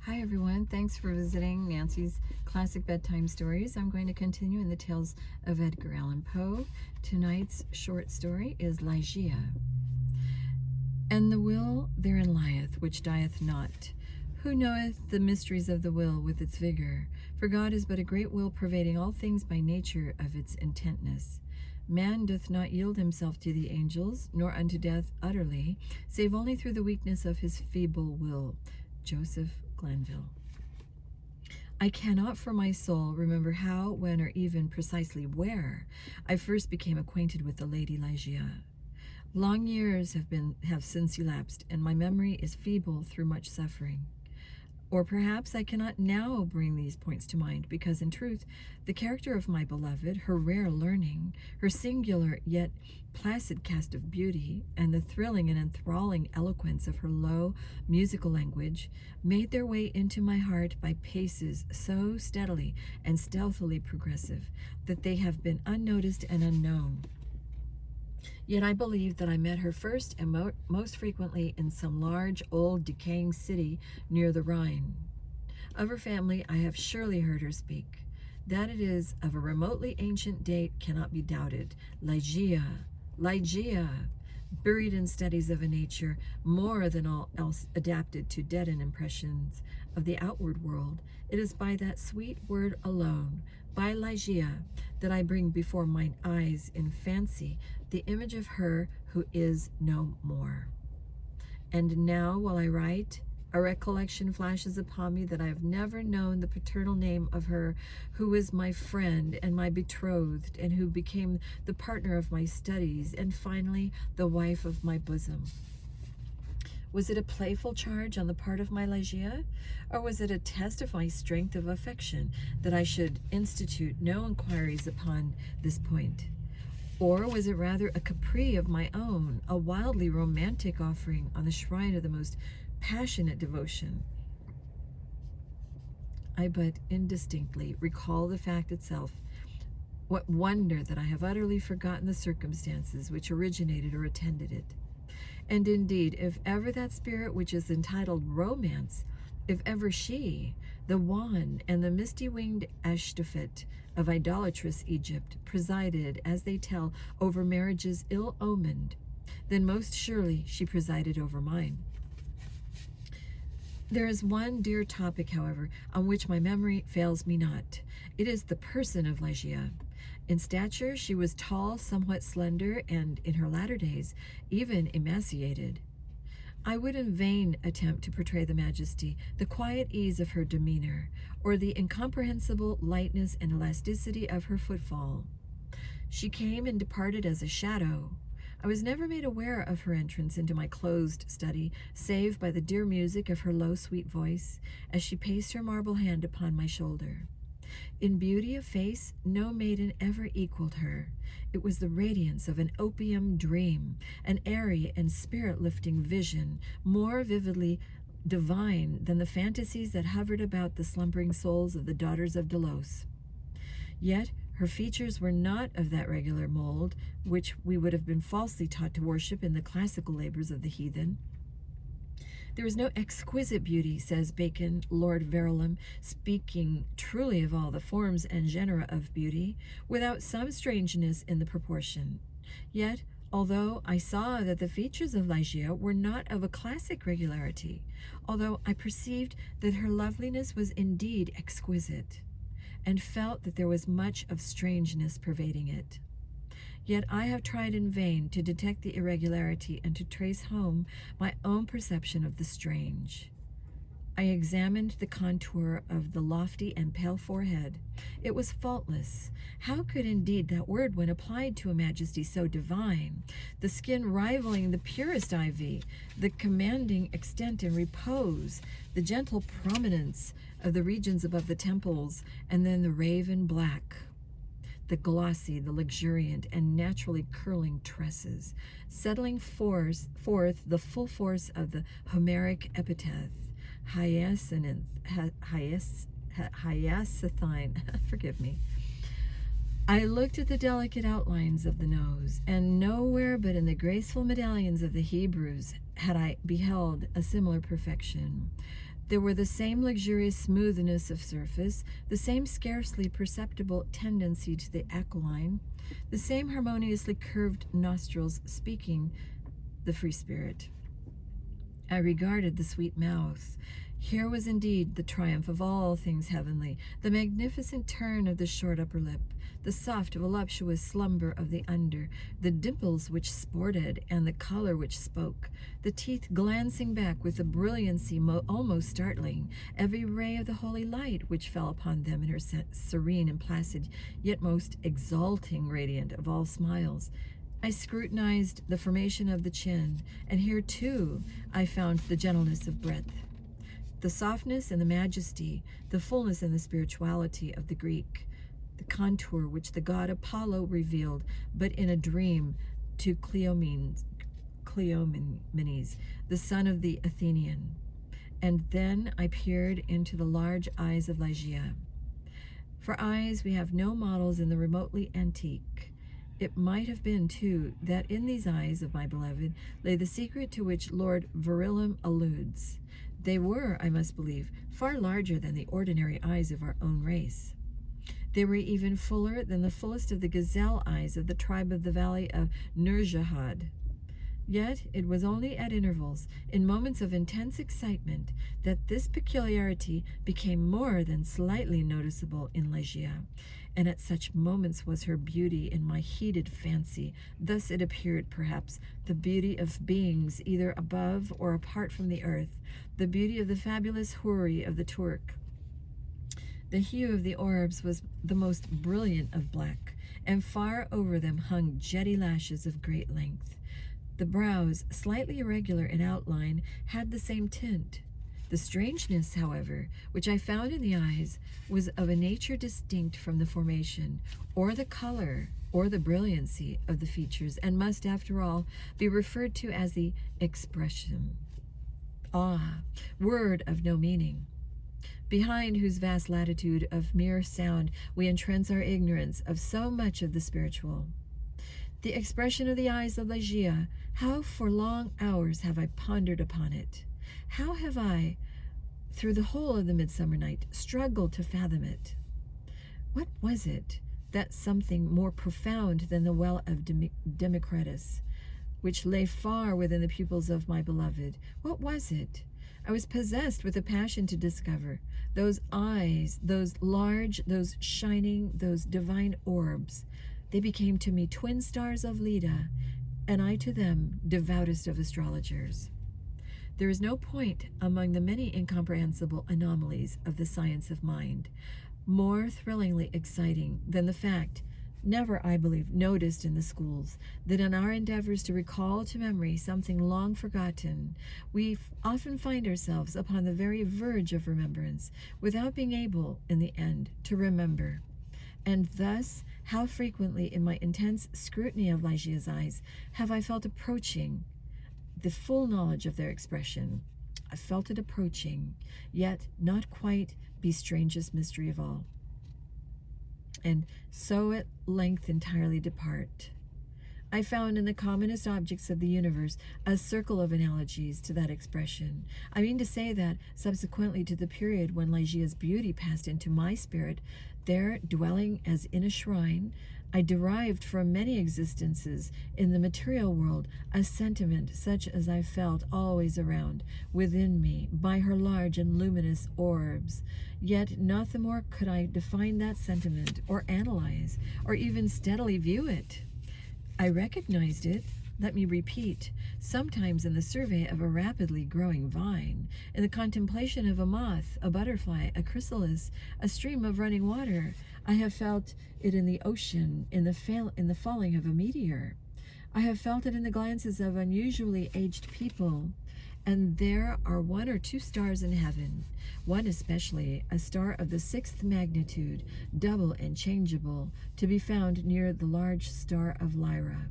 Hi everyone, thanks for visiting Nancy's Classic Bedtime Stories. I'm going to continue in the tales of Edgar Allan Poe. Tonight's short story is Ligeia. And the will therein lieth, which dieth not. Who knoweth the mysteries of the will with its vigor? For God is but a great will, pervading all things by nature of its intentness. Man doth not yield himself to the angels, nor unto death utterly, save only through the weakness of his feeble will. Joseph Glanville. I cannot for my soul remember how, when, or even precisely where I first became acquainted with the Lady Ligeia. Long years have since elapsed, and my memory is feeble through much suffering. Or perhaps I cannot now bring these points to mind, because in truth, the character of my beloved, her rare learning, her singular yet placid cast of beauty, and the thrilling and enthralling eloquence of her low, musical language, made their way into my heart by paces so steadily and stealthily progressive that they have been unnoticed and unknown. Yet I believe that I met her first and most frequently in some large, old, decaying city near the Rhine. Of her family I have surely heard her speak. That it is of a remotely ancient date cannot be doubted. Ligeia, Ligeia, buried in studies of a nature more than all else adapted to deaden impressions of the outward world, it is by that sweet word alone, by Ligeia, that I bring before mine eyes in fancy the image of her who is no more. And now, while I write, a recollection flashes upon me that I have never known the paternal name of her who was my friend and my betrothed, and who became the partner of my studies, and finally the wife of my bosom. Was it a playful charge on the part of my Ligeia, or was it a test of my strength of affection that I should institute no inquiries upon this point? Or was it rather a caprice of my own, a wildly romantic offering on the shrine of the most passionate devotion? I but indistinctly recall the fact itself. What wonder that I have utterly forgotten the circumstances which originated or attended it. And indeed, if ever that spirit which is entitled romance, if ever she, the wan and the misty-winged Ashtophet of idolatrous Egypt, presided, as they tell, over marriages ill-omened, then most surely she presided over mine. There is one dear topic, however, on which my memory fails me not. It is the person of Ligeia. In stature she was tall, somewhat slender, and in her latter days even emaciated. I would in vain attempt to portray the majesty, the quiet ease of her demeanor, or the incomprehensible lightness and elasticity of her footfall. She came and departed as a shadow. I was never made aware of her entrance into my closed study, save by the dear music of her low, sweet voice, as she paced her marble hand upon my shoulder. In beauty of face, no maiden ever equaled her. It was the radiance of an opium dream, an airy and spirit-lifting vision, more vividly divine than the fantasies that hovered about the slumbering souls of the daughters of Delos. Yet her features were not of that regular mold which we would have been falsely taught to worship in the classical labors of the heathen. There is no exquisite beauty, says Bacon, Lord Verulam, speaking truly of all the forms and genera of beauty, without some strangeness in the proportion. Yet, although I saw that the features of Ligeia were not of a classic regularity, although I perceived that her loveliness was indeed exquisite, and felt that there was much of strangeness pervading it, yet I have tried in vain to detect the irregularity and to trace home my own perception of the strange. I examined the contour of the lofty and pale forehead. It was faultless. How could indeed that word, when applied to a majesty so divine, the skin rivaling the purest ivy, the commanding extent and repose, the gentle prominence of the regions above the temples, and then the raven black, the glossy, the luxuriant, and naturally curling tresses, settling forth the full force of the Homeric epithet, hyacinthine, forgive me. I looked at the delicate outlines of the nose, and nowhere but in the graceful medallions of the Hebrews had I beheld a similar perfection. There were the same luxurious smoothness of surface, the same scarcely perceptible tendency to the aquiline, the same harmoniously curved nostrils speaking the free spirit. I regarded the sweet mouth. Here was indeed the triumph of all things heavenly, the magnificent turn of the short upper lip, the soft, voluptuous slumber of the under, the dimples which sported, and the color which spoke, the teeth glancing back with a brilliancy almost startling, every ray of the holy light which fell upon them in her serene and placid, yet most exalting radiant of all smiles. I scrutinized the formation of the chin, and here, too, I found the gentleness of breadth, the softness and the majesty, the fullness and the spirituality of the Greek, the contour which the god Apollo revealed, but in a dream, to Cleomenes, the son of the Athenian. And then I peered into the large eyes of Ligeia. For eyes we have no models in the remotely antique. It might have been, too, that in these eyes of my beloved lay the secret to which Lord Verulam alludes. They were, I must believe, far larger than the ordinary eyes of our own race. They were even fuller than the fullest of the gazelle eyes of the tribe of the valley of Nurjahad. Yet it was only at intervals, in moments of intense excitement, that this peculiarity became more than slightly noticeable in Ligeia, and at such moments was her beauty in my heated fancy. Thus it appeared, perhaps, the beauty of beings either above or apart from the earth, the beauty of the fabulous houri of the Turk. The hue of the orbs was the most brilliant of black, and far over them hung jetty lashes of great length. The brows, slightly irregular in outline, had the same tint. The strangeness, however, which I found in the eyes was of a nature distinct from the formation, or the color, or the brilliancy of the features, and must, after all, be referred to as the expression. Ah, word of no meaning, behind whose vast latitude of mere sound we entrench our ignorance of so much of the spiritual. The expression of the eyes of Ligeia, how for long hours have I pondered upon it? How have I, through the whole of the midsummer night, struggled to fathom it? What was it, that something more profound than the well of Democritus, which lay far within the pupils of my beloved? What was it? I was possessed with a passion to discover. Those eyes, those large, those shining, those divine orbs, they became to me twin stars of Leda, and I to them devoutest of astrologers. There is no point among the many incomprehensible anomalies of the science of mind more thrillingly exciting than the fact, never, I believe, noticed in the schools, that in our endeavors to recall to memory something long forgotten, we often find ourselves upon the very verge of remembrance, without being able, in the end, to remember. And thus, how frequently in my intense scrutiny of Ligeia's eyes have I felt approaching the full knowledge of their expression. I felt it approaching, yet not quite be strangest mystery of all. And so at length entirely depart. I found in the commonest objects of the universe a circle of analogies to that expression. I mean to say that, subsequently to the period when Ligeia's beauty passed into my spirit, there, dwelling as in a shrine, I derived from many existences in the material world a sentiment such as I felt always around, within me, by her large and luminous orbs. Yet not the more could I define that sentiment, or analyze, or even steadily view it. I recognized it, let me repeat, sometimes in the survey of a rapidly growing vine, in the contemplation of a moth, a butterfly, a chrysalis, a stream of running water. I have felt it in the ocean, in the falling of a meteor. I have felt it in the glances of unusually aged people. And there are one or two stars in heaven, one especially, a star of the 6th magnitude, double and changeable, to be found near the large star of Lyra.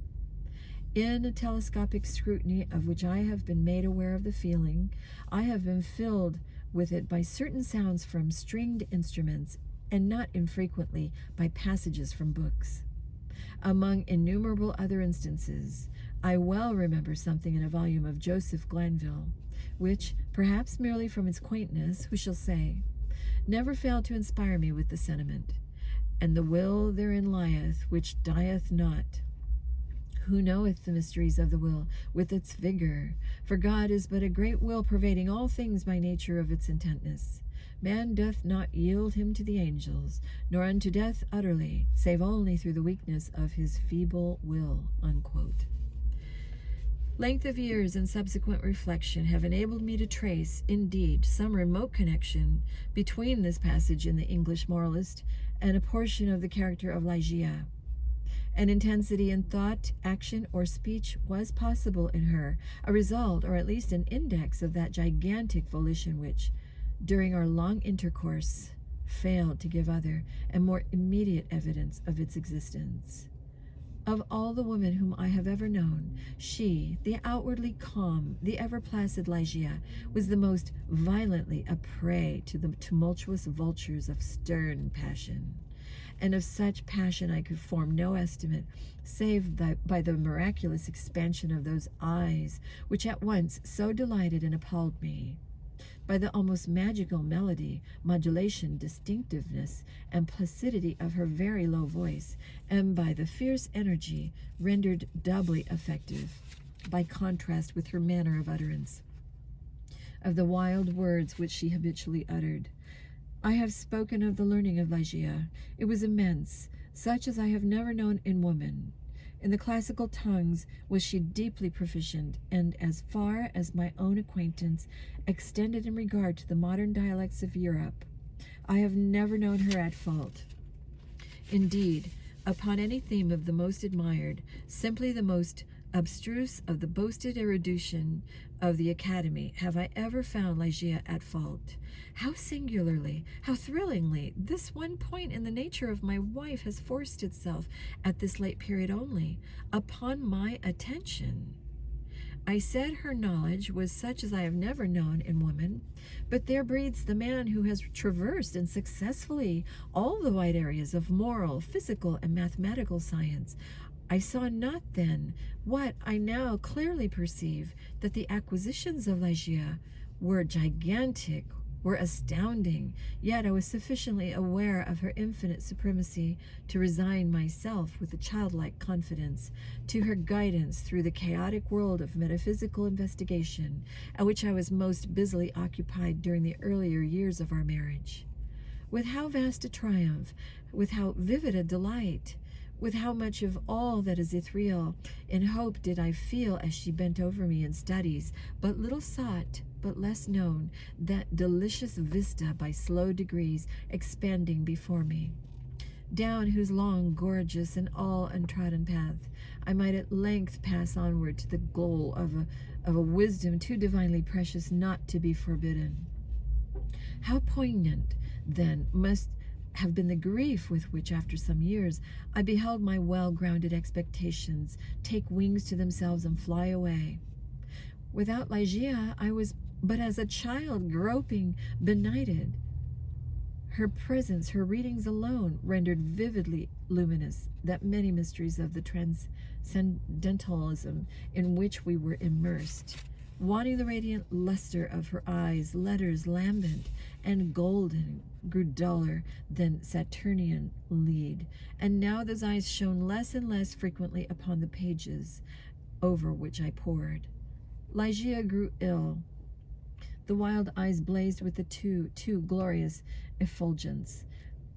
In a telescopic scrutiny of which I have been made aware of the feeling, I have been filled with it by certain sounds from stringed instruments, and not infrequently by passages from books. Among innumerable other instances, I well remember something in a volume of Joseph Glanville, which, perhaps merely from its quaintness, who shall say, never failed to inspire me with the sentiment, and the will therein lieth, which dieth not. Who knoweth the mysteries of the will with its vigor? For God is but a great will, pervading all things by nature of its intentness. Man doth not yield him to the angels, nor unto death utterly, save only through the weakness of his feeble will." Unquote. Length of years and subsequent reflection have enabled me to trace, indeed, some remote connection between this passage in the English moralist and a portion of the character of Ligeia. An intensity in thought, action, or speech was possible in her, a result, or at least an index, of that gigantic volition which, during our long intercourse, failed to give other and more immediate evidence of its existence. Of all the women whom I have ever known, she, the outwardly calm, the ever-placid Ligeia, was the most violently a prey to the tumultuous vultures of stern passion. And of such passion I could form no estimate, save by the miraculous expansion of those eyes, which at once so delighted and appalled me, by the almost magical melody, modulation, distinctiveness, and placidity of her very low voice, and by the fierce energy rendered doubly effective by contrast with her manner of utterance, of the wild words which she habitually uttered. I have spoken of the learning of Ligeia. It was immense, such as I have never known in woman. In the classical tongues was she deeply proficient, and as far as my own acquaintance extended in regard to the modern dialects of Europe, I have never known her at fault. Indeed, upon any theme of the most admired, simply the most abstruse of the boasted erudition of the Academy, have I ever found Ligeia at fault. How singularly, how thrillingly, this one point in the nature of my wife has forced itself, at this late period only, upon my attention. I said her knowledge was such as I have never known in woman, but there breathes the man who has traversed and successfully all the wide areas of moral, physical, and mathematical science. I saw not then what I now clearly perceive, that the acquisitions of Ligeia were gigantic, were astounding, yet I was sufficiently aware of her infinite supremacy to resign myself with a childlike confidence to her guidance through the chaotic world of metaphysical investigation, at which I was most busily occupied during the earlier years of our marriage. With how vast a triumph, with how vivid a delight, with how much of all that is ethereal in hope did I feel as she bent over me in studies, but little sought, but less known, that delicious vista by slow degrees expanding before me, down whose long, gorgeous, and all untrodden path I might at length pass onward to the goal of a wisdom too divinely precious not to be forbidden. How poignant, then, must have been the grief with which, after some years, I beheld my well-grounded expectations take wings to themselves and fly away. Without Ligeia, I was but as a child groping benighted. Her presence, her readings alone, rendered vividly luminous that many mysteries of the transcendentalism in which we were immersed. Wanting the radiant luster of her eyes, letters lambent and golden grew duller than Saturnian lead, and now those eyes shone less and less frequently upon the pages over which I pored. Ligeia grew ill. The wild eyes blazed with the too glorious effulgence.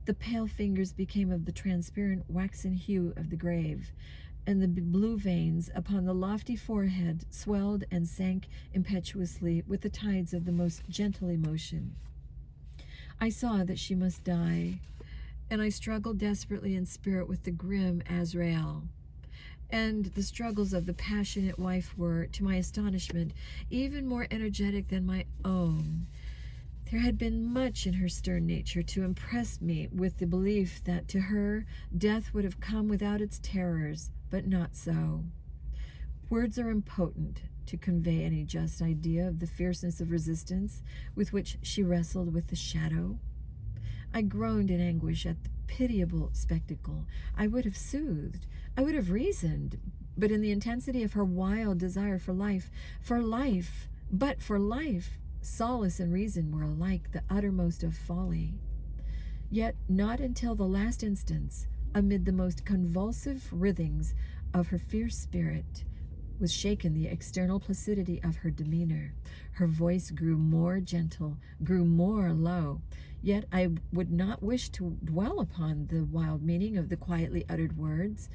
The pale fingers became of the transparent waxen hue of the grave, and the blue veins upon the lofty forehead swelled and sank impetuously with the tides of the most gentle emotion. I saw that she must die, and I struggled desperately in spirit with the grim Azrael. And the struggles of the passionate wife were, to my astonishment, even more energetic than my own. There had been much in her stern nature to impress me with the belief that to her death would have come without its terrors, but not so. Words are impotent to convey any just idea of the fierceness of resistance with which she wrestled with the shadow. I groaned in anguish at the pitiable spectacle. I would have soothed, I would have reasoned, but in the intensity of her wild desire for life, but for life, solace and reason were alike the uttermost of folly. Yet not until the last instance, amid the most convulsive writhings of her fierce spirit, was shaken the external placidity of her demeanor. Her voice grew more gentle, grew more low. Yet I would not wish to dwell upon the wild meaning of the quietly uttered words.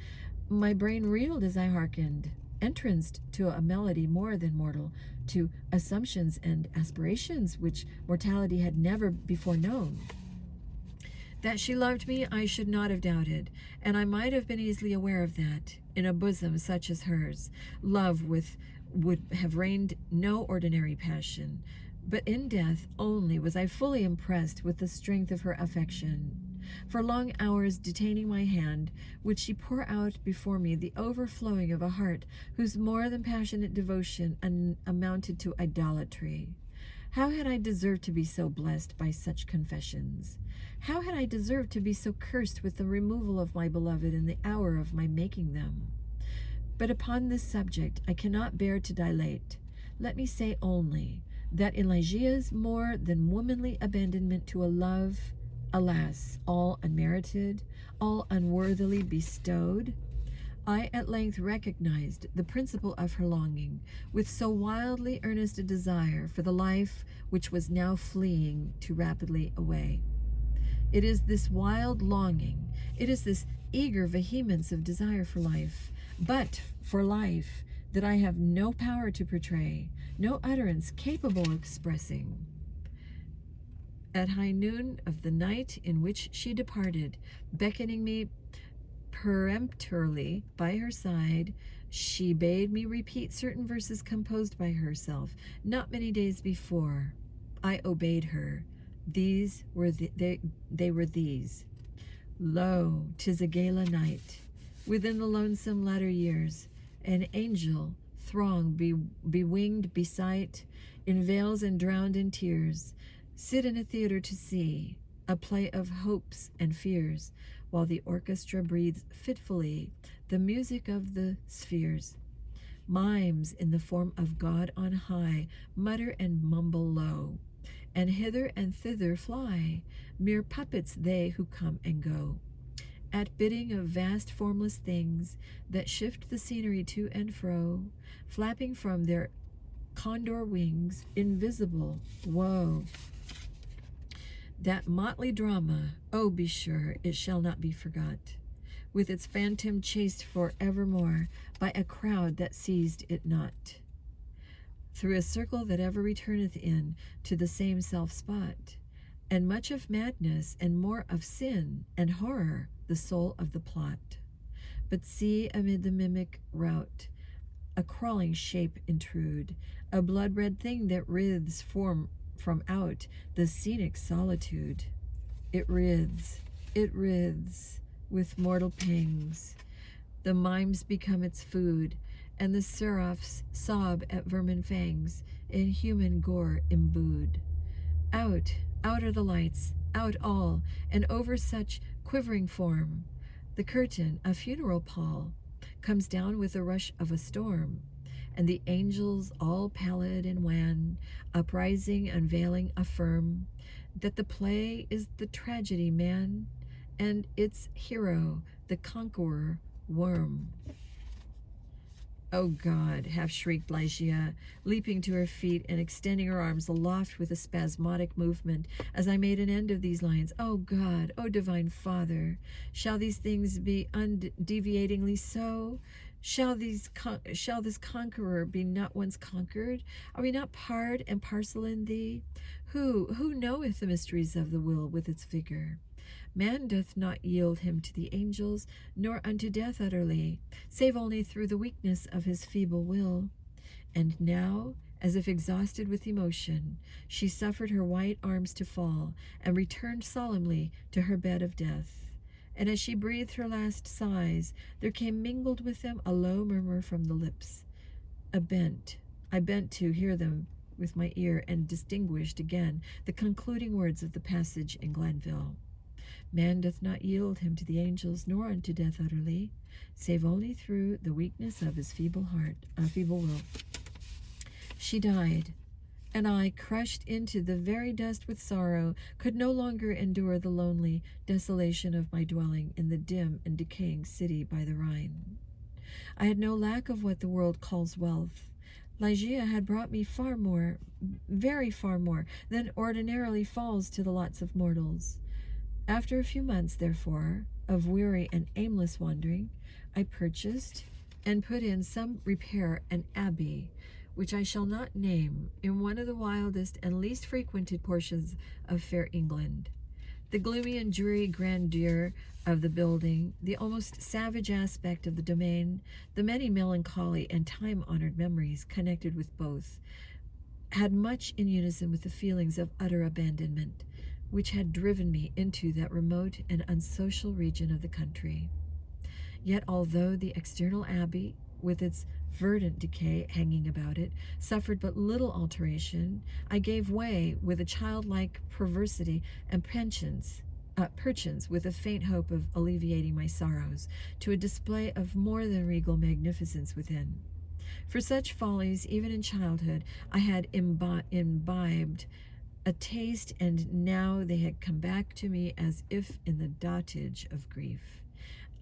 My brain reeled as I hearkened, entranced to a melody more than mortal, to assumptions and aspirations which mortality had never before known. That she loved me I should not have doubted, and I might have been easily aware of that. In a bosom such as hers, love would have reigned no ordinary passion. But in death only was I fully impressed with the strength of her affection. For long hours detaining my hand, would she pour out before me the overflowing of a heart whose more than passionate devotion amounted to idolatry. How had I deserved to be so blessed by such confessions? How had I deserved to be so cursed with the removal of my beloved in the hour of my making them? But upon this subject I cannot bear to dilate. Let me say only that in Ligeia's more than womanly abandonment to a love, alas, all unmerited, all unworthily bestowed, I at length recognized the principle of her longing, with so wildly earnest a desire for the life which was now fleeing too rapidly away. It is this wild longing, it is this eager vehemence of desire for life, but for life, that I have no power to portray, no utterance capable of expressing. At high noon of the night in which she departed, beckoning me peremptorily by her side, she bade me repeat certain verses composed by herself not many days before. I obeyed her. These were they were these. Lo, 'tis a gala night. Within the lonesome latter years, an angel throng bewinged besight, in veils and drowned in tears, sit in a theater to see a play of hopes and fears, while the orchestra breathes fitfully the music of the spheres. Mimes in the form of God on high mutter and mumble low, and hither and thither fly, mere puppets they who come and go, at bidding of vast formless things that shift the scenery to and fro, flapping from their condor wings, invisible, woe. That motley drama, oh, be sure it shall not be forgot, with its phantom chased for evermore by a crowd that seized it not, through a circle that ever returneth in to the same self-spot, and much of madness and more of sin and horror the soul of the plot. But see amid the mimic rout a crawling shape intrude, a blood-red thing that writhes from out the scenic solitude. It writhes with mortal pangs. The mimes become its food, and the seraphs sob at vermin fangs, in human gore imbued. Out are the lights, out all, and over such quivering form, the curtain, a funeral pall, comes down with the rush of a storm, and the angels, all pallid and wan, uprising, unveiling, affirm that the play is the tragedy man, and its hero, the conqueror, worm. Oh God, half shrieked Ligeia, leaping to her feet and extending her arms aloft with a spasmodic movement as I made an end of these lines. Oh God, oh divine Father, shall these things be undeviatingly so? Shall this conqueror be not once conquered? Are we not part and parcel in thee? Who knoweth the mysteries of the will with its vigor? Man doth not yield him to the angels, nor unto death utterly, save only through the weakness of his feeble will. And now, as if exhausted with emotion, she suffered her white arms to fall, and returned solemnly to her bed of death. And as she breathed her last sighs, there came mingled with them a low murmur from the lips. I bent to hear them with my ear, and distinguished again the concluding words of the passage in Glanville. Man doth not yield him to the angels, nor unto death utterly, save only through the weakness of his feeble will. She died, and I, crushed into the very dust with sorrow, could no longer endure the lonely desolation of my dwelling in the dim and decaying city by the Rhine. I had no lack of what the world calls wealth. Ligeia had brought me far more, very far more, than ordinarily falls to the lots of mortals. After a few months, therefore, of weary and aimless wandering, I purchased and put in some repair an abbey, which I shall not name, in one of the wildest and least frequented portions of fair England. The gloomy and dreary grandeur of the building, the almost savage aspect of the domain, the many melancholy and time-honored memories connected with both, had much in unison with the feelings of utter abandonment which had driven me into that remote and unsocial region of the country. Yet although the external abbey, with its verdant decay hanging about it, suffered but little alteration, I gave way with a childlike perversity and perchance with a faint hope of alleviating my sorrows, to a display of more than regal magnificence within. For such follies, even in childhood, I had imbibed a taste, and now they had come back to me as if in the dotage of grief.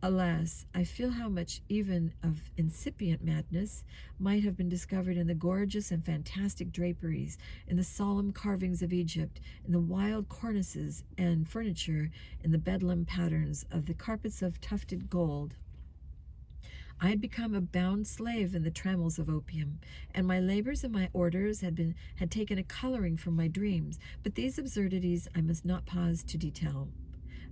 Alas, I feel how much even of incipient madness might have been discovered in the gorgeous and fantastic draperies, in the solemn carvings of Egypt, in the wild cornices and furniture, in the bedlam patterns of the carpets of tufted gold. I had become a bound slave in the trammels of opium, and my labors and my orders had taken a coloring from my dreams, but these absurdities I must not pause to detail.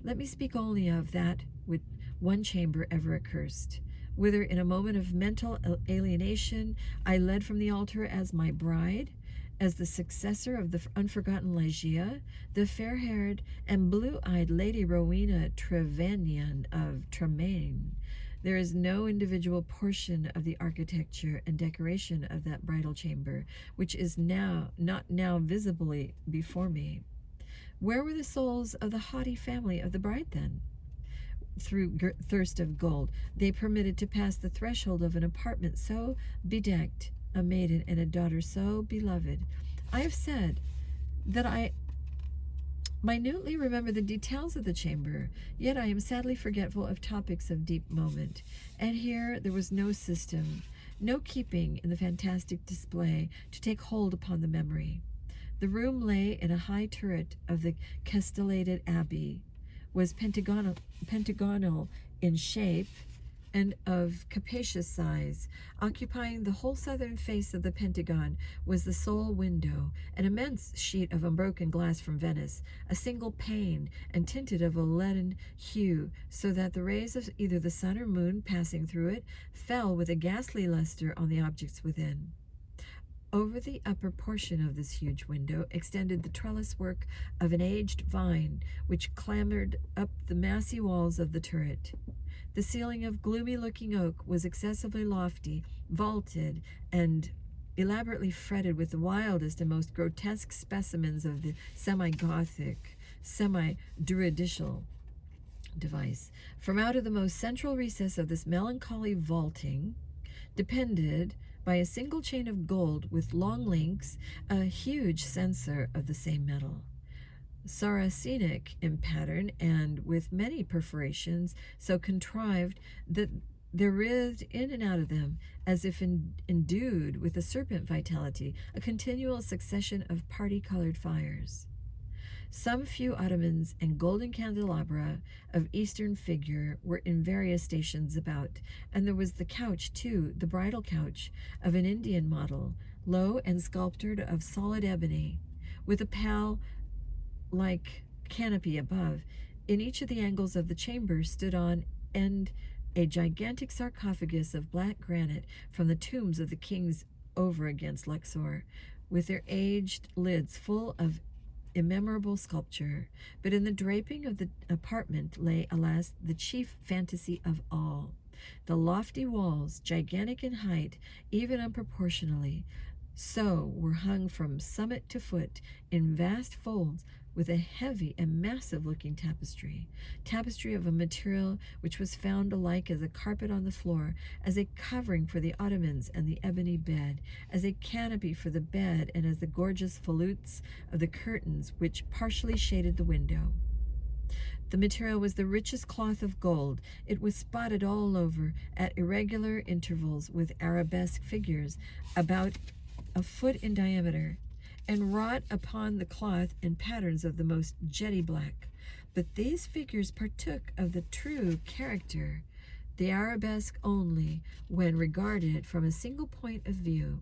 Let me speak only of that which one chamber ever accursed, whither in a moment of mental alienation I led from the altar as my bride, as the successor of the unforgotten Ligeia, the fair-haired and blue-eyed Lady Rowena Trevanion of Tremaine. There is no individual portion of the architecture and decoration of that bridal chamber which is not now visibly before me. Where were the souls of the haughty family of the bride then? Through thirst of gold, they permitted to pass the threshold of an apartment so bedecked, a maiden and a daughter so beloved. I have said that I minutely remember the details of the chamber, yet I am sadly forgetful of topics of deep moment. And here there was no system, no keeping in the fantastic display to take hold upon the memory. The room lay in a high turret of the castellated abbey, was pentagonal in shape, and of capacious size. Occupying the whole southern face of the pentagon was the sole window, an immense sheet of unbroken glass from Venice, a single pane, and tinted of a leaden hue, so that the rays of either the sun or moon passing through it fell with a ghastly luster on the objects within. Over the upper portion of this huge window extended the trellis work of an aged vine, which clambered up the massy walls of the turret. The ceiling of gloomy-looking oak was excessively lofty, vaulted, and elaborately fretted with the wildest and most grotesque specimens of the semi-Gothic, semi-Druidical device. From out of the most central recess of this melancholy vaulting depended, by a single chain of gold with long links, a huge censer of the same metal, Saracenic in pattern and with many perforations, so contrived that there writhed in and out of them, as if endued with a serpent vitality, a continual succession of party-colored fires. Some few ottomans and golden candelabra of Eastern figure were in various stations about, and there was the couch, too, the bridal couch, of an Indian model, low and sculptured of solid ebony, with a pall-like canopy above. In each of the angles of the chamber stood on end a gigantic sarcophagus of black granite from the tombs of the kings over against Luxor, with their aged lids full of immemorable sculpture. But in the draping of the apartment lay, alas, the chief fantasy of all. The lofty walls, gigantic in height, even unproportionally, So were hung from summit to foot in vast folds with a heavy and massive-looking tapestry of a material which was found alike as a carpet on the floor, as a covering for the ottomans and the ebony bed, as a canopy for the bed, and as the gorgeous volutes of the curtains which partially shaded the window. The material was the richest cloth of gold. It was spotted all over at irregular intervals with arabesque figures about a foot in diameter, and wrought upon the cloth in patterns of the most jetty black. But these figures partook of the true character, the arabesque only when regarded from a single point of view.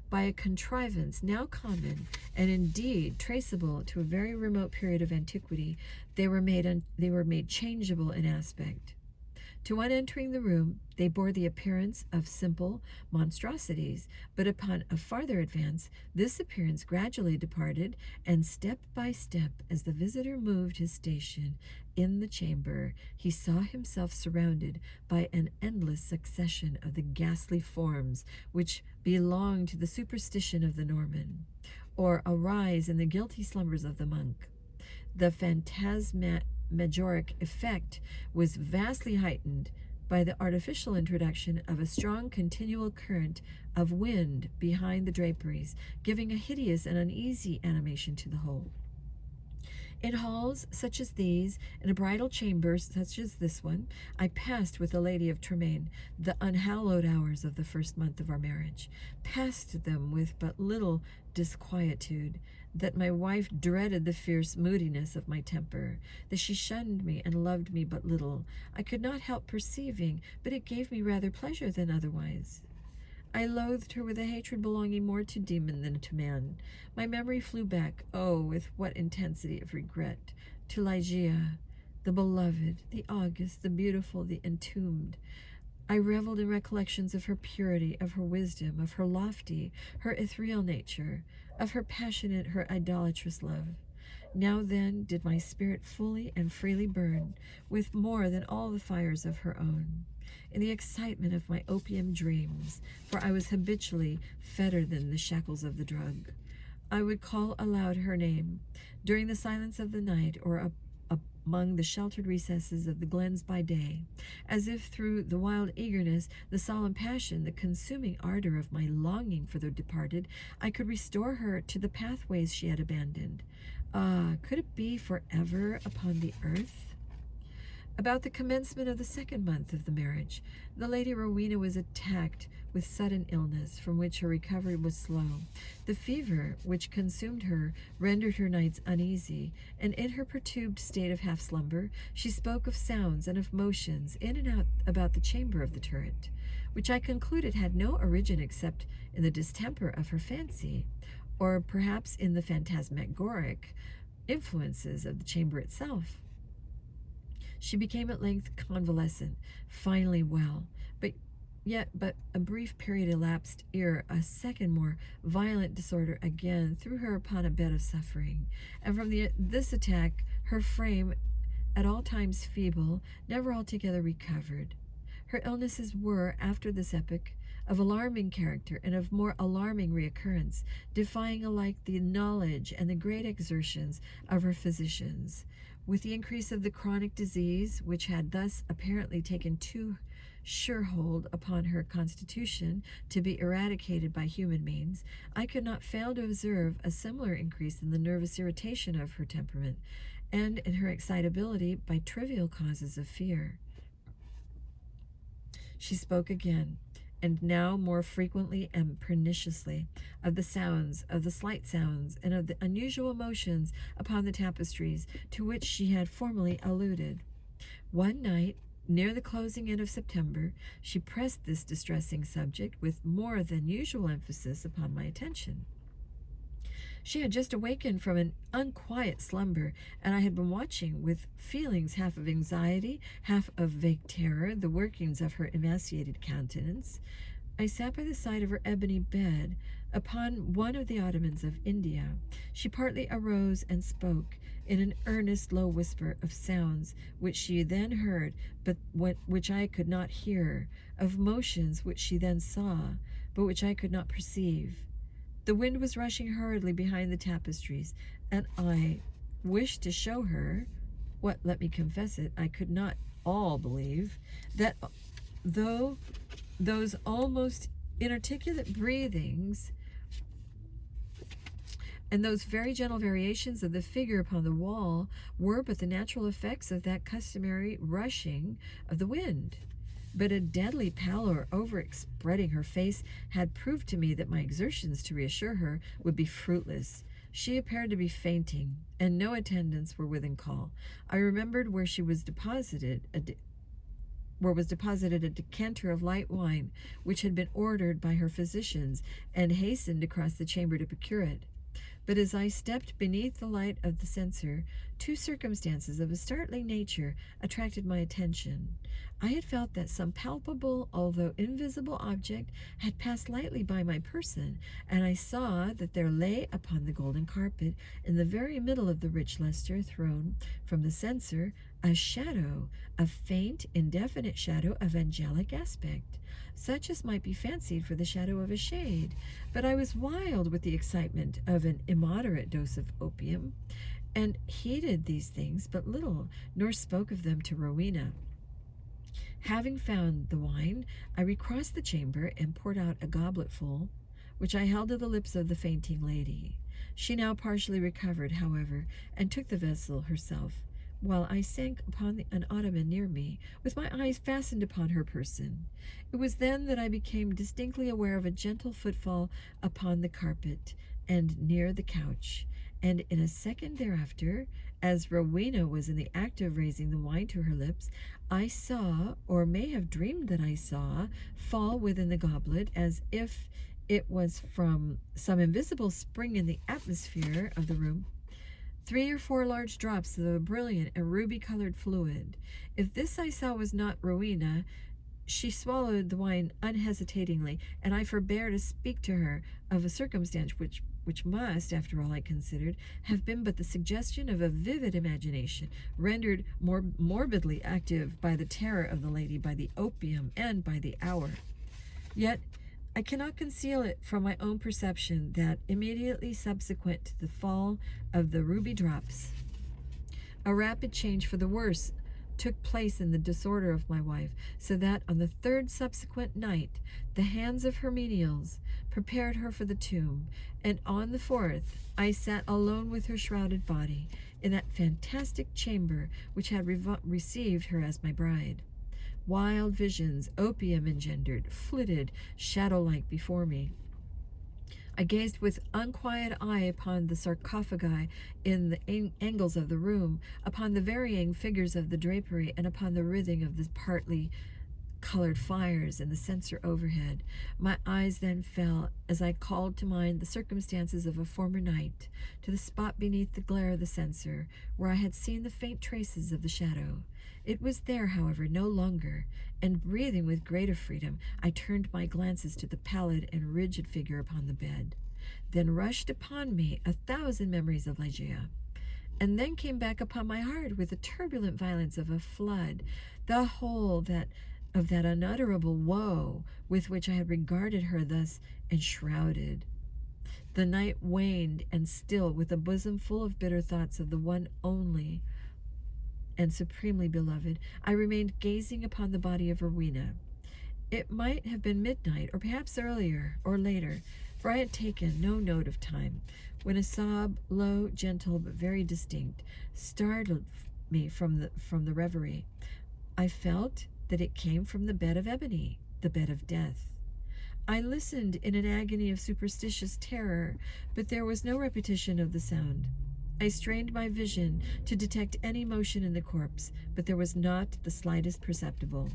By a contrivance now common, and indeed traceable to a very remote period of antiquity, they were made changeable in aspect. To one entering the room, they bore the appearance of simple monstrosities, but upon a farther advance, this appearance gradually departed, and step by step, as the visitor moved his station in the chamber, he saw himself surrounded by an endless succession of the ghastly forms which belonged to the superstition of the Norman, or arise in the guilty slumbers of the monk. The phantasmagoric effect was vastly heightened by the artificial introduction of a strong continual current of wind behind the draperies, giving a hideous and uneasy animation to the whole. In halls such as these, in a bridal chamber such as this one, I passed with the Lady of Tremaine the unhallowed hours of the first month of our marriage, passed them with but little disquietude, that my wife dreaded the fierce moodiness of my temper, that she shunned me and loved me but little, I could not help perceiving, but it gave me rather pleasure than otherwise. I loathed her with a hatred belonging more to demon than to man. My memory flew back, oh, with what intensity of regret, to Ligeia, the beloved, the august, the beautiful, the entombed. I reveled in recollections of her purity, of her wisdom, of her lofty, her ethereal nature, of her passionate, her idolatrous love. Now then did my spirit fully and freely burn, with more than all the fires of her own, in the excitement of my opium dreams, for I was habitually fettered in the shackles of the drug. I would call aloud her name during the silence of the night, or among the sheltered recesses of the glens by day, as if through the wild eagerness, the solemn passion, the consuming ardor of my longing for the departed, I could restore her to the pathways she had abandoned. Ah, could it be forever upon the earth? About the commencement of the second month of the marriage, the Lady Rowena was attacked with sudden illness, from which her recovery was slow. The fever which consumed her rendered her nights uneasy, and in her perturbed state of half-slumber, she spoke of sounds and of motions in and out about the chamber of the turret, which I concluded had no origin except in the distemper of her fancy, or perhaps in the phantasmagoric influences of the chamber itself. She became at length convalescent, finally well, but a brief period elapsed ere a second more violent disorder again threw her upon a bed of suffering, and from this attack her frame, at all times feeble, never altogether recovered. Her illnesses were, after this epoch, of alarming character and of more alarming reoccurrence, defying alike the knowledge and the great exertions of her physicians. With the increase of the chronic disease, which had thus apparently taken too sure hold upon her constitution to be eradicated by human means, I could not fail to observe a similar increase in the nervous irritation of her temperament, and in her excitability by trivial causes of fear. She spoke again, and now more frequently and perniciously, of the sounds, of the slight sounds, and of the unusual motions upon the tapestries to which she had formerly alluded. One night, near the closing in of September, she pressed this distressing subject with more than usual emphasis upon my attention. She had just awakened from an unquiet slumber, and I had been watching with feelings half of anxiety, half of vague terror, the workings of her emaciated countenance. I sat by the side of her ebony bed upon one of the ottomans of India. She partly arose and spoke in an earnest low whisper of sounds which she then heard, but which I could not hear, of motions which she then saw, but which I could not perceive. The wind was rushing hurriedly behind the tapestries, and I wished to show her what, let me confess it, I could not all believe, that though those almost inarticulate breathings and those very gentle variations of the figure upon the wall were but the natural effects of that customary rushing of the wind. But a deadly pallor overspreading her face had proved to me that my exertions to reassure her would be fruitless. She appeared to be fainting, and no attendants were within call. I remembered where was deposited a decanter of light wine, which had been ordered by her physicians, and hastened across the chamber to procure it. But as I stepped beneath the light of the censer, two circumstances of a startling nature attracted my attention. I had felt that some palpable, although invisible object had passed lightly by my person, and I saw that there lay upon the golden carpet, in the very middle of the rich lustre thrown from the censer, a shadow, a faint, indefinite shadow of angelic aspect, such as might be fancied for the shadow of a shade. But I was wild with the excitement of an immoderate dose of opium, and heeded these things but little, nor spoke of them to Rowena. Having found the wine, I recrossed the chamber and poured out a gobletful, which I held to the lips of the fainting lady. She now partially recovered, however, and took the vessel herself, while I sank upon an ottoman near me, with my eyes fastened upon her person. It was then that I became distinctly aware of a gentle footfall upon the carpet and near the couch, and in a second thereafter, as Rowena was in the act of raising the wine to her lips, I saw, or may have dreamed that I saw, fall within the goblet, as if it was from some invisible spring in the atmosphere of the room, 3 or 4 large drops of a brilliant and ruby-colored fluid. If this I saw was not Rowena, she swallowed the wine unhesitatingly, and I forbore to speak to her of a circumstance which must, after all I considered, have been but the suggestion of a vivid imagination, rendered more morbidly active by the terror of the lady, by the opium, and by the hour. Yet I cannot conceal it from my own perception that immediately subsequent to the fall of the ruby drops, a rapid change for the worse took place in the disorder of my wife, so that on the 3rd subsequent night the hands of her menials prepared her for the tomb, and on the 4th I sat alone with her shrouded body in that fantastic chamber which had received her as my bride. Wild visions, opium engendered, flitted shadow-like before me. I gazed with unquiet eye upon the sarcophagi in the angles of the room, upon the varying figures of the drapery, and upon the writhing of the partly colored fires in the censer overhead. My eyes then fell, as I called to mind the circumstances of a former night, to the spot beneath the glare of the censer, where I had seen the faint traces of the shadow. It was there, however, no longer, and breathing with greater freedom, I turned my glances to the pallid and rigid figure upon the bed. Then rushed upon me 1,000 memories of Ligeia, and then came back upon my heart with the turbulent violence of a flood, the whole of that unutterable woe with which I had regarded her thus enshrouded. The night waned, and still, with a bosom full of bitter thoughts of the one only and supremely beloved, I remained gazing upon the body of Rowena. It might have been midnight, or perhaps earlier or later, for I had taken no note of time, when a sob, low, gentle, but very distinct, startled me from the reverie. I felt that it came from the bed of ebony, the bed of death. I listened in an agony of superstitious terror, but there was no repetition of the sound. I strained my vision to detect any motion in the corpse, but there was not the slightest perceptible.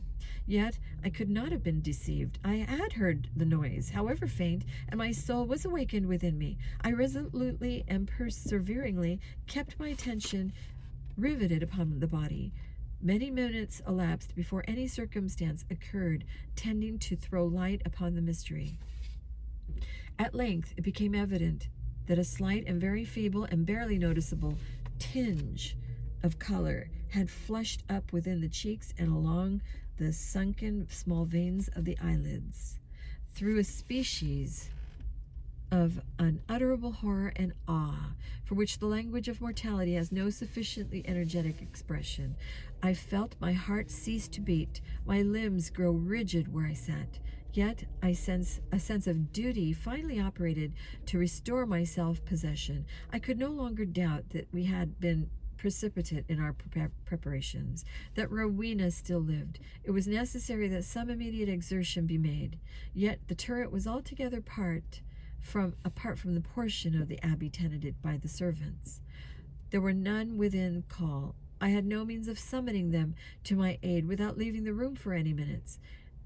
Yet I could not have been deceived. I had heard the noise, however faint, and my soul was awakened within me. I resolutely and perseveringly kept my attention riveted upon the body. Many minutes elapsed before any circumstance occurred tending to throw light upon the mystery. At length it became evident that a slight and very feeble and barely noticeable tinge of color had flushed up within the cheeks and along the sunken small veins of the eyelids. Through a species of unutterable horror and awe, for which the language of mortality has no sufficiently energetic expression. I felt my heart cease to beat, my limbs grow rigid where I sat. Yet a sense of duty finally operated to restore my self-possession. I could no longer doubt that we had been precipitate in our preparations, that Rowena still lived. It was necessary that some immediate exertion be made. Yet the turret was altogether apart from the portion of the abbey tenanted by the servants. There were none within call. I had no means of summoning them to my aid without leaving the room for any minutes,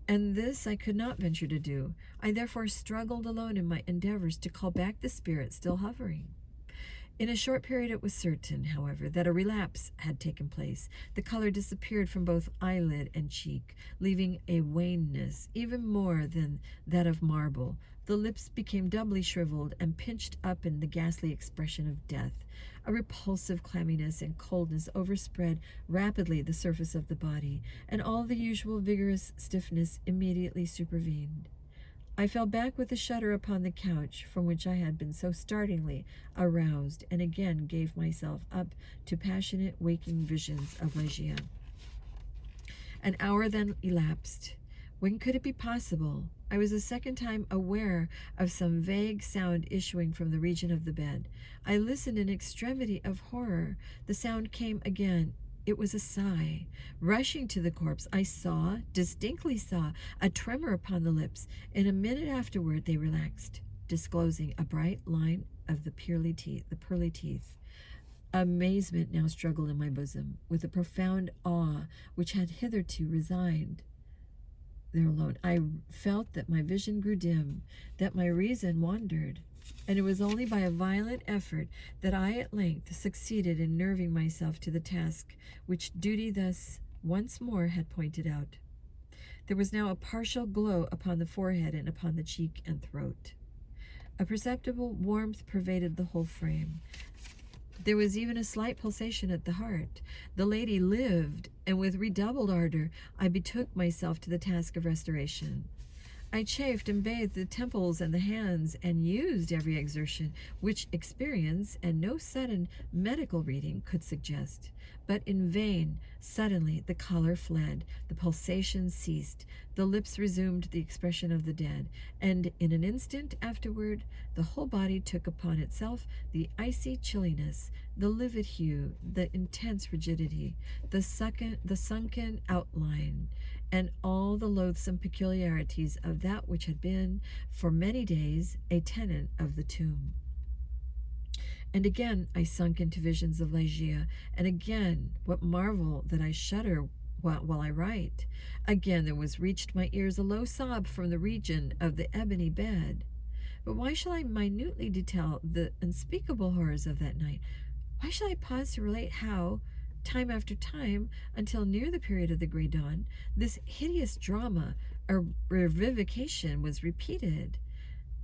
and this I could not venture to do. I therefore struggled alone in my endeavors to call back the spirit still hovering. In a short period it was certain, however, that a relapse had taken place. The color disappeared from both eyelid and cheek, leaving a wanness even more than that of marble. The lips became doubly shriveled and pinched up in the ghastly expression of death. A repulsive clamminess and coldness overspread rapidly the surface of the body, and all the usual vigorous stiffness immediately supervened. I fell back with a shudder upon the couch from which I had been so startlingly aroused, and again gave myself up to passionate waking visions of Ligeia. An hour then elapsed. When could it be possible? I was a second time aware of some vague sound issuing from the region of the bed. I listened in extremity of horror. The sound came again. It was a sigh. Rushing to the corpse, I distinctly saw, a tremor upon the lips. In a minute afterward, they relaxed, disclosing a bright line of the pearly teeth. Amazement now struggled in my bosom with the profound awe which had hitherto resigned there alone. I felt that my vision grew dim, that my reason wandered, and it was only by a violent effort that I at length succeeded in nerving myself to the task which duty thus once more had pointed out. There was now a partial glow upon the forehead and upon the cheek and throat. A perceptible warmth pervaded the whole frame. There was even a slight pulsation at the heart. The lady lived, and with redoubled ardor I betook myself to the task of restoration. I chafed and bathed the temples and the hands, and used every exertion which experience and no sudden medical reading could suggest. But in vain. Suddenly the color fled, the pulsation ceased, the lips resumed the expression of the dead, and in an instant afterward the whole body took upon itself the icy chilliness, the livid hue, the intense rigidity, the sunken outline, and all the loathsome peculiarities of that which had been for many days a tenant of the tomb. And again I sunk into visions of Ligeia, and again, what marvel that I shudder while I write. Again there was reached my ears a low sob from the region of the ebony bed. But why shall I minutely detail the unspeakable horrors of that night? Why shall I pause to relate how, time after time, until near the period of the gray dawn, this hideous drama or revivification was repeated?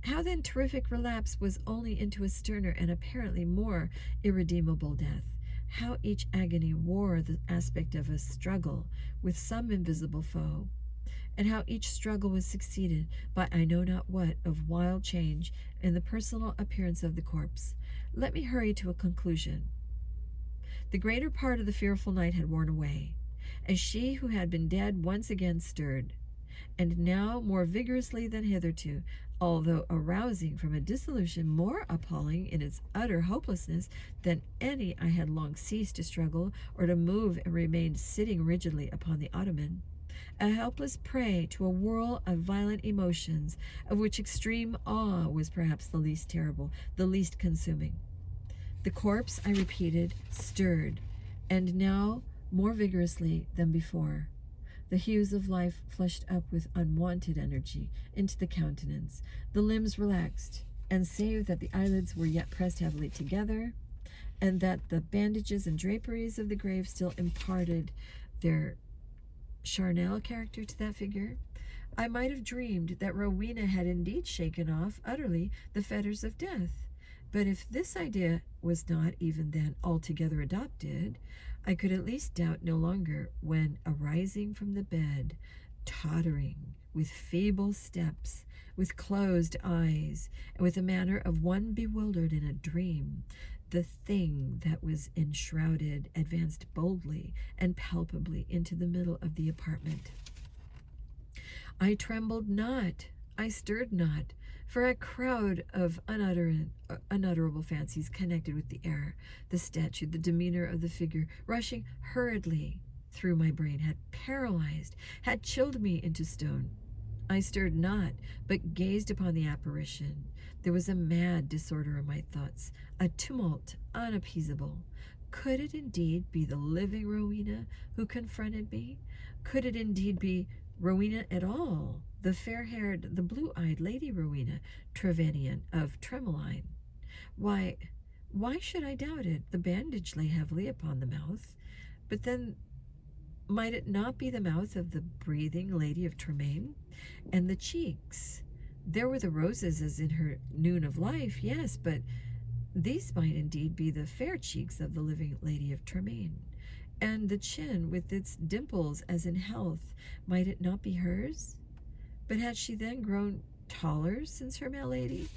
How then terrific relapse was only into a sterner and apparently more irredeemable death? How each agony wore the aspect of a struggle with some invisible foe? And how each struggle was succeeded by I know not what of wild change in the personal appearance of the corpse? Let me hurry to a conclusion. The greater part of the fearful night had worn away, and she who had been dead once again stirred, and now more vigorously than hitherto, although arousing from a dissolution more appalling in its utter hopelessness than any I had long ceased to struggle or to move and remained sitting rigidly upon the ottoman, a helpless prey to a whirl of violent emotions, of which extreme awe was perhaps the least terrible, the least consuming. The corpse, I repeated, stirred, and now more vigorously than before. The hues of life flushed up with unwonted energy into the countenance. The limbs relaxed, and save that the eyelids were yet pressed heavily together, and that the bandages and draperies of the grave still imparted their charnel character to that figure, I might have dreamed that Rowena had indeed shaken off utterly the fetters of death. But if this idea was not even then altogether adopted, I could at least doubt no longer when, arising from the bed, tottering with feeble steps, with closed eyes, and with the manner of one bewildered in a dream. The thing that was enshrouded advanced boldly and palpably into the middle of the apartment. I trembled not, I stirred not, for a crowd of unutterable fancies connected with the air, the statue, the demeanor of the figure, rushing hurriedly through my brain, had paralyzed, had chilled me into stone. I stirred not, but gazed upon the apparition. There was a mad disorder in my thoughts, a tumult unappeasable. Could it indeed be the living Rowena who confronted me? Could it indeed be Rowena at all, the fair-haired, the blue-eyed Lady Rowena Trevanion of Tremoline? Why should I doubt it? The bandage lay heavily upon the mouth. But then, might it not be the mouth of the breathing Lady of Tremaine? And the cheeks? There were the roses as in her noon of life, yes, but these might indeed be the fair cheeks of the living Lady of Tremaine. And the chin with its dimples as in health, might it not be hers? But had she then grown taller since her malady?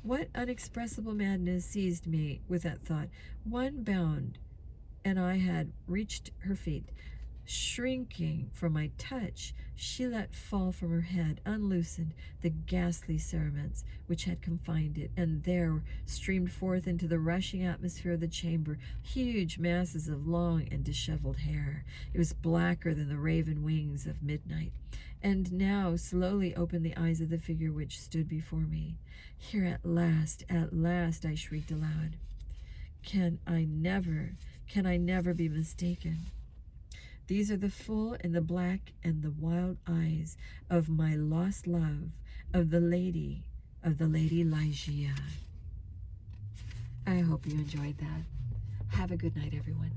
What unexpressible madness seized me with that thought? One bound, and I had reached her feet. Shrinking from my touch, she let fall from her head, unloosened, the ghastly cerements which had confined it, and there streamed forth into the rushing atmosphere of the chamber huge masses of long and disheveled hair. It was blacker than the raven wings of midnight. And now slowly opened the eyes of the figure which stood before me. Here at last, I shrieked aloud. Can I never be mistaken? These are the full and the black and the wild eyes of my lost love, of the Lady Ligeia. I hope you enjoyed that. Have a good night, everyone.